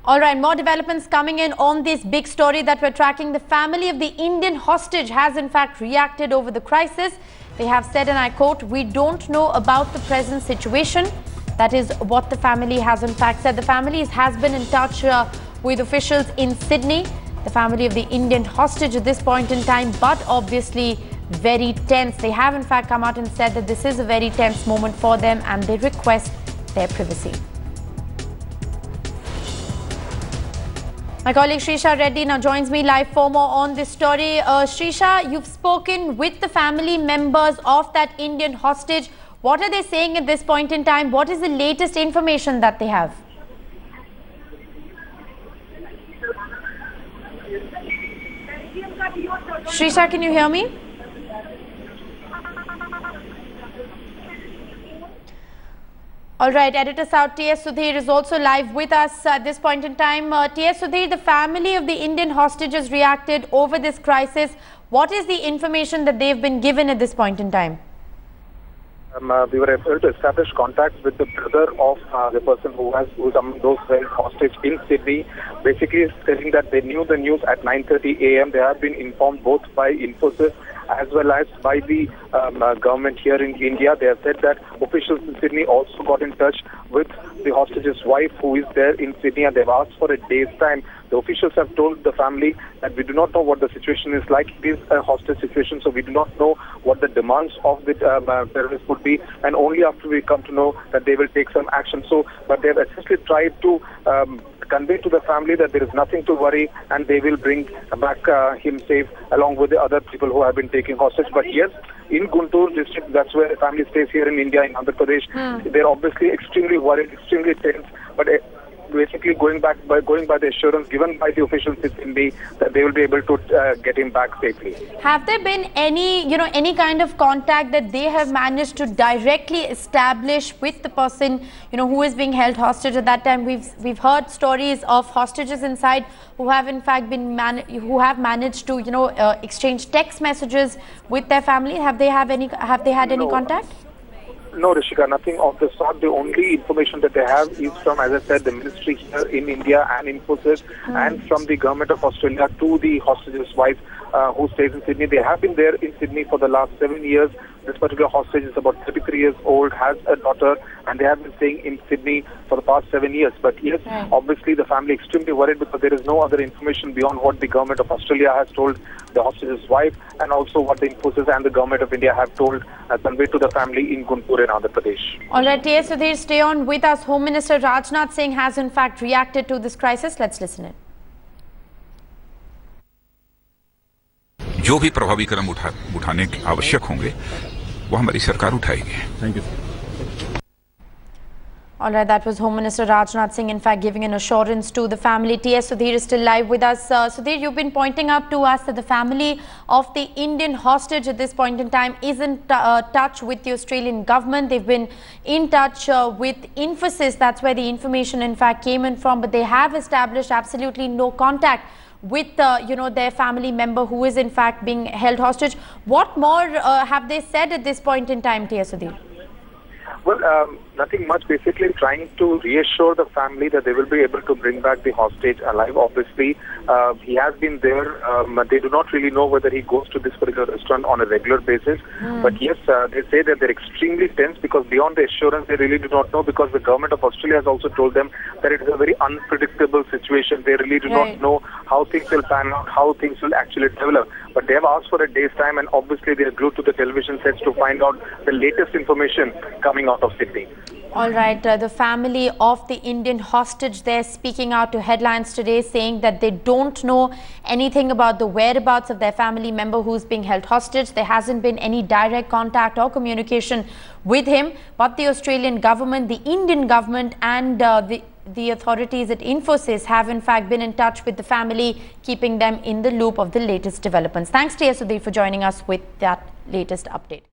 All right, more developments coming in on this big story that we're tracking. The family of the Indian hostage has in fact reacted over the crisis. They have said, and I quote, "We don't know about the present situation." That is what the family has in fact said. The family has been in touch with officials in Sydney. The family of the Indian hostage at this point in time, but obviously very tense. They have in fact come out and said that this is a very tense moment for them and they request their privacy. My colleague Shrisha Reddy now joins me live for more on this story. Shrisha, you've spoken with the family members of that Indian hostage. What are they saying at this point in time? What is the latest information that they have? Shrisha, can you hear me? All right, Editor South T.S. Sudhir is also live with us at this point in time. T.S. Sudhir, the family of the Indian hostages reacted over this crisis. What is the information that they've been given at this point in time? We were able to establish contacts with the brother of the person who's among those held hostage in Sydney. Basically stating that they knew the news at 9:30 a.m. They have been informed both by Infosys as well as by the government here in India. They have said that officials in Sydney also got in touch with the hostage's wife who is there in Sydney, and they've asked for a day's time. The officials have told the family that we do not know what the situation is like. It is a hostage situation, so we do not know what the demands of the terrorists would be, and only after we come to know that they will take some action. So, but they have essentially tried to convey to the family that there is nothing to worry and they will bring back him safe along with the other people who have been taken hostage. But yes, in Guntur district, that's where the family stays here in India, in Andhra Pradesh. They're obviously extremely worried, extremely tense, but basically going by the assurance given by the officials in Sydney that they will be able to get him back safely. Have there been any kind of contact that they have managed to directly establish with the person, who is being held hostage at that time? We've heard stories of hostages inside who have in fact managed to exchange text messages with their family. Have they had any contact? No, Rishika, nothing of the sort. The only information that they have is from, as I said, the ministry here in India and Infosys, and from the government of Australia to the hostage's wife who stays in Sydney. They have been there in Sydney for the last 7 years. This particular hostage is about 33 years old, has a daughter, and they have been staying in Sydney for the past 7 years. But yes, obviously the family extremely worried because there is no other information beyond what the government of Australia has told the hostage's wife, and also what the Infosys and the government of India have told conveyed to the family in Guntur in Andhra Pradesh. All right, T.S. Sudhir, stay on with us. Home Minister Rajnath Singh has in fact reacted to this crisis. Let's listen in. जो भी प्रभावी कदम उठाने के आवश्यक होंगे वो हमारी सरकार उठाएगी. Thank you. All right, that was Home Minister Rajnath Singh in fact giving an assurance to the family. T.S. Sudhir is still live with us. Sudhir, you've been pointing out to us that the family of the Indian hostage at this point in time is in touch with the Australian government. They've been in touch with Infosys. That's where the information in fact came in from, but they have established absolutely no contact with their family member who is in fact being held hostage. What more have they said at this point in time, T.S. Sudhir? Well, nothing much. Basically trying to reassure the family that they will be able to bring back the hostage alive. Obviously, he has been there. They do not really know whether he goes to this particular restaurant on a regular basis. But yes, they say that they're extremely tense because beyond the assurance, they really do not know, because the government of Australia has also told them that it is a very unpredictable situation. They really do not know how things will pan out, how things will actually develop. But they have asked for a day's time, and obviously they are glued to the television sets to find out the latest information coming out of Sydney. All right, the family of the Indian hostage there speaking out to headlines today, saying that they don't know anything about the whereabouts of their family member who's being held hostage. There hasn't been any direct contact or communication with him, but the Australian government, the Indian government and the authorities at Infosys have in fact been in touch with the family, keeping them in the loop of the latest developments. Thanks, T.S. Sudhir, for joining us with that latest update.